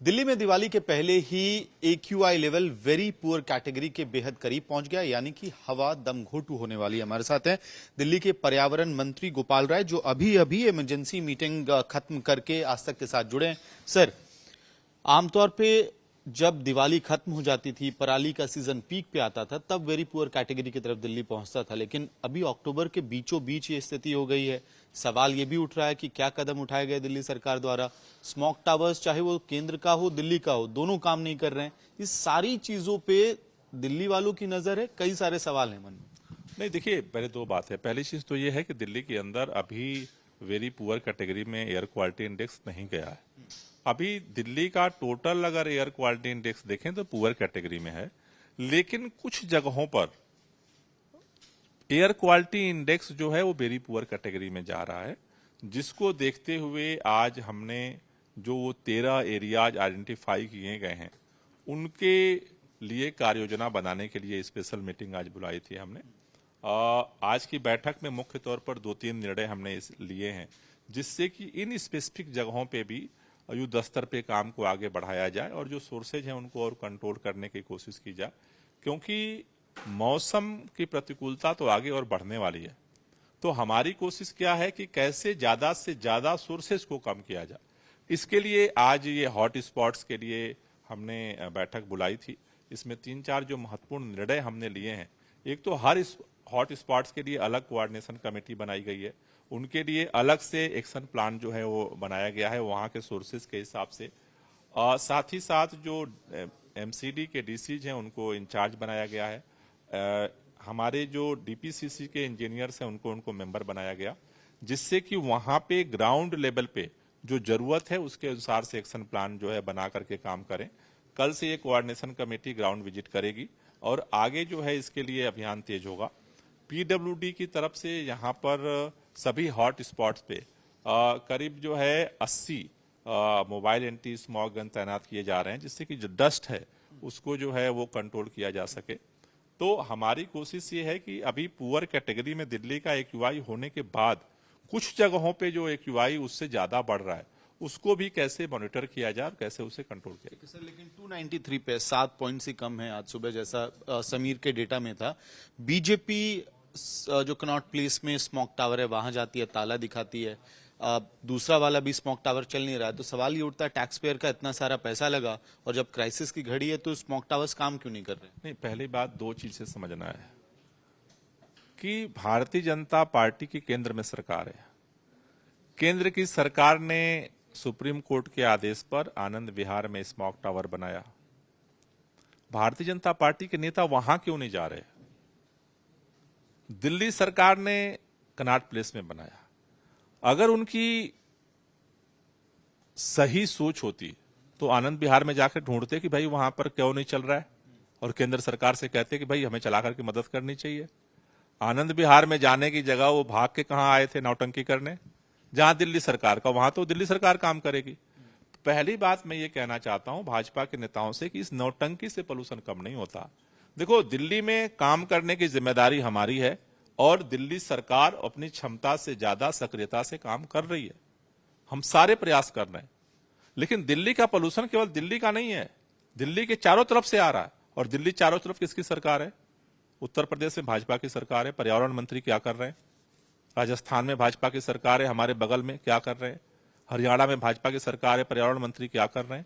दिल्ली में दिवाली के पहले ही AQI level very poor category के बेहद करीब पहुंच गया, यानी कि हवा दम घोटू होने वाली है। हमारे साथ हैं दिल्ली के पर्यावरण मंत्री गोपाल राय, जो अभी अभी इमरजेंसी मीटिंग खत्म करके आज तक के साथ जुड़े हैं। सर, आमतौर पे जब दिवाली खत्म हो जाती थी, पराली का सीजन पीक पे आता था, तब वेरी पुअर कैटेगरी की तरफ दिल्ली पहुंचता था। लेकिन अभी अक्टूबर के बीचों बीच ये स्थिति हो गई है। सवाल ये भी उठ रहा है कि क्या कदम उठाए गए दिल्ली सरकार द्वारा। स्मॉग टावर्स, चाहे वो केंद्र का हो दिल्ली का हो, दोनों काम नहीं कर रहे हैं। इस सारी चीजों पे दिल्ली वालों की नजर है, कई सारे सवाल हैं मन में। नहीं, देखिए, पहले दो बात है। पहली चीज तो ये है कि दिल्ली के अंदर अभी वेरी पुअर कैटेगरी में एयर क्वालिटी इंडेक्स नहीं गया है। अभी दिल्ली का टोटल अगर एयर क्वालिटी इंडेक्स देखें तो पुअर कैटेगरी में है, लेकिन कुछ जगहों पर एयर क्वालिटी इंडेक्स जो है वो वेरी पुअर कैटेगरी में जा रहा है, जिसको देखते हुए आज हमने जो वो 13 एरियाज आइडेंटिफाई किए गए हैं, उनके लिए कार्य योजना बनाने के लिए स्पेशल मीटिंग आज बुलाई थी हमने। आज की बैठक में मुख्य तौर पर 2-3 निर्णय हमने लिए हैं, जिससे कि इन स्पेसिफिक जगहों पे भी युद्ध स्तर पे काम को आगे बढ़ाया जाए और जो सोर्सेज हैं उनको और कंट्रोल करने की कोशिश की जाए, क्योंकि मौसम की प्रतिकूलता तो आगे और बढ़ने वाली है। तो हमारी कोशिश क्या है कि कैसे ज्यादा से ज्यादा सोर्सेज को कम किया जाए। इसके लिए आज ये हॉट स्पॉट्स के लिए हमने बैठक बुलाई थी। इसमें 3-4 जो महत्वपूर्ण निर्णय हमने लिए हैं। एक तो हर हॉट स्पॉट्स के लिए अलग कोऑर्डिनेशन कमेटी बनाई गई है, उनके लिए अलग से एक्शन प्लान जो है वो बनाया गया है वहां के सोर्सेज के हिसाब से। साथ ही साथ जो MCD के DCs हैं उनको इंचार्ज बनाया गया है। हमारे जो DPCC के इंजीनियर्स हैं उनको मेंबर बनाया गया, जिससे कि वहां पे ग्राउंड लेवल पे जो जरूरत है उसके अनुसार से एक्शन प्लान जो है बना करके काम करें। कल से ये कोऑर्डिनेशन कमेटी ग्राउंड विजिट करेगी और आगे जो है इसके लिए अभियान तेज होगा। PWD की तरफ से यहाँ पर सभी हॉट स्पॉट्स पे करीब जो है 80 मोबाइल एंटी स्मॉग गन तैनात किए जा रहे हैं, जिससे कि जो डस्ट है उसको जो है वो कंट्रोल किया जा सके। तो हमारी कोशिश ये है कि अभी पुअर कैटेगरी में दिल्ली का AQI होने के बाद कुछ जगहों पे जो AQI उससे ज्यादा बढ़ रहा है उसको भी कैसे मॉनिटर किया जाए और कैसे उसे कंट्रोल किया जाए। सर, लेकिन 293 पे 7 पॉइंट से कम है आज सुबह, जैसा समीर के डेटा में था। बीजेपी जो कनॉट प्लेस में स्मॉग टावर है वहां जाती है, ताला दिखाती है। दूसरा वाला भी स्मॉग टावर चल नहीं रहा है। तो सवाल ये उठता है, टैक्स पेयर का इतना सारा पैसा लगा और जब क्राइसिस की घड़ी है तो स्मॉग टावर्स काम क्यों नहीं कर रहे? नहीं, पहली बात 2 चीजें समझना है कि भारतीय जनता पार्टी की केंद्र में सरकार है। केंद्र की सरकार ने सुप्रीम कोर्ट के आदेश पर आनंद विहार में स्मॉग टावर बनाया। भारतीय जनता पार्टी के नेता वहां क्यों नहीं जा रहे? दिल्ली सरकार ने कनॉट प्लेस में बनाया। अगर उनकी सही सोच होती तो आनंद विहार में जाकर ढूंढते कि भाई वहां पर क्यों नहीं चल रहा है, और केंद्र सरकार से कहते कि भाई हमें चला करके मदद करनी चाहिए। आनंद विहार में जाने की जगह वो भाग के कहां आए थे नौटंकी करने, जहां दिल्ली सरकार का, वहां तो दिल्ली सरकार काम करेगी। पहली बात मैं ये कहना चाहता हूं भाजपा के नेताओं से कि इस नौटंकी से पोल्यूशन कम नहीं होता। देखो, दिल्ली में काम करने की जिम्मेदारी हमारी है और दिल्ली सरकार अपनी क्षमता से ज्यादा सक्रियता से काम कर रही है। हम सारे प्रयास कर रहे हैं, लेकिन दिल्ली का पोल्यूशन केवल दिल्ली का नहीं है, दिल्ली के चारों तरफ से आ रहा है। और दिल्ली चारों तरफ किसकी सरकार है? उत्तर प्रदेश में भाजपा की सरकार है, पर्यावरण मंत्री क्या कर रहे हैं? राजस्थान में भाजपा की सरकार है, हमारे बगल में क्या कर रहे हैं? हरियाणा में भाजपा की सरकार है, पर्यावरण मंत्री क्या कर रहे हैं?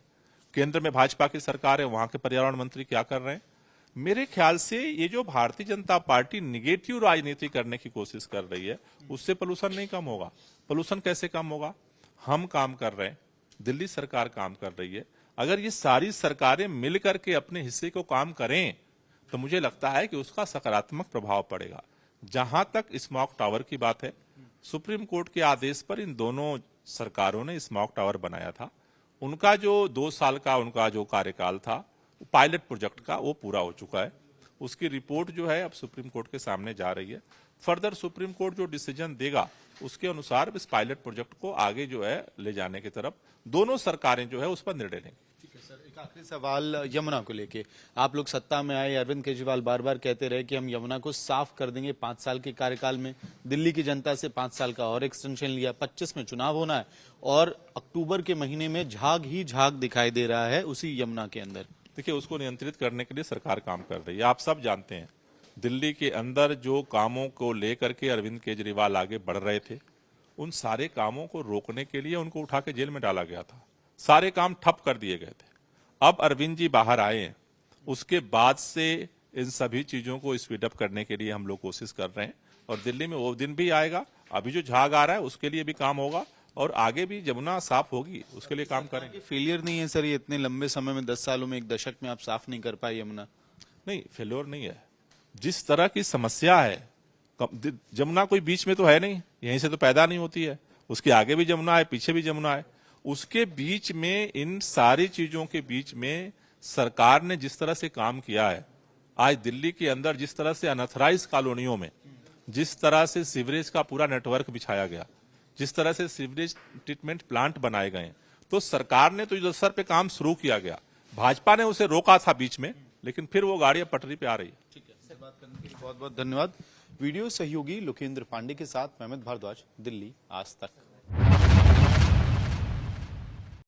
केंद्र में भाजपा की सरकार है, वहां के पर्यावरण मंत्री क्या कर रहे हैं? मेरे ख्याल से ये जो भारतीय जनता पार्टी निगेटिव राजनीति करने की कोशिश कर रही है, उससे पोल्यूशन नहीं कम होगा। पोल्यूशन कैसे कम होगा? हम काम कर रहे हैं, दिल्ली सरकार काम कर रही है। अगर ये सारी सरकारें मिलकर के अपने हिस्से को काम करें तो मुझे लगता है कि उसका सकारात्मक प्रभाव पड़ेगा। जहां तक स्मॉग टावर की बात है, सुप्रीम कोर्ट के आदेश पर इन दोनों सरकारों ने स्मॉग टावर बनाया था। उनका जो 2 साल का उनका जो कार्यकाल था पायलट प्रोजेक्ट का, वो पूरा हो चुका है। उसकी रिपोर्ट जो है अब सुप्रीम कोर्ट के सामने जा रही है। फर्दर सुप्रीम कोर्ट जो डिसीजन देगा उसके अनुसार इस पायलट प्रोजेक्ट को आगे जो है ले जाने की तरफ दोनों सरकारें जो है उस पर निर्णय लेंगी। ठीक है सर। एक आखिरी सवाल यमुना को लेके, आप लोग सत्ता में आए, अरविंद केजरीवाल बार बार कहते रहे कि हम यमुना को साफ कर देंगे 5 साल के कार्यकाल में। दिल्ली की जनता से 5 साल का और एक्सटेंशन लिया, 25 में चुनाव होना है और अक्टूबर के महीने में झाग ही झाग दिखाई दे रहा है उसी यमुना के अंदर। देखिए, उसको नियंत्रित करने के लिए सरकार काम कर रही है। आप सब जानते हैं दिल्ली के अंदर जो कामों को लेकर के अरविंद केजरीवाल आगे बढ़ रहे थे, उन सारे कामों को रोकने के लिए उनको उठा के जेल में डाला गया था। सारे काम ठप कर दिए गए थे। अब अरविंद जी बाहर आए हैं, उसके बाद से इन सभी चीजों को स्पीड अप करने के लिए हम लोग कोशिश कर रहे हैं और दिल्ली में वो दिन भी आएगा। अभी जो झाग आ रहा है उसके लिए भी काम होगा और आगे भी यमुना साफ होगी, उसके लिए काम करेंगे। फेलियर नहीं है सर, ये इतने लंबे समय में 10 सालों में, 1 दशक में आप साफ नहीं कर पाए यमुना? नहीं, फेल्योर नहीं है। जिस तरह की समस्या है, जमुना कोई बीच में तो है नहीं, यहीं से तो पैदा नहीं होती है। उसके आगे भी जमुना है, पीछे भी जमुना है। उसके बीच में, इन सारी चीजों के बीच में सरकार ने जिस तरह से काम किया है, आज दिल्ली के अंदर जिस तरह से अनऑथराइज कॉलोनियों में जिस तरह से सीवरेज का पूरा नेटवर्क बिछाया गया, जिस तरह से सीवरेज ट्रीटमेंट प्लांट बनाए गए, तो सरकार ने तो युद्धस्तर पे काम शुरू किया गया। भाजपा ने उसे रोका था बीच में, लेकिन फिर वो गाड़ी अब पटरी पे आ रही है। ठीक है, सर बात करने के लिए बहुत बहुत धन्यवाद। वीडियो सहयोगी लोकेंद्र पांडे के साथ महमद भारद्वाज, दिल्ली आज तक।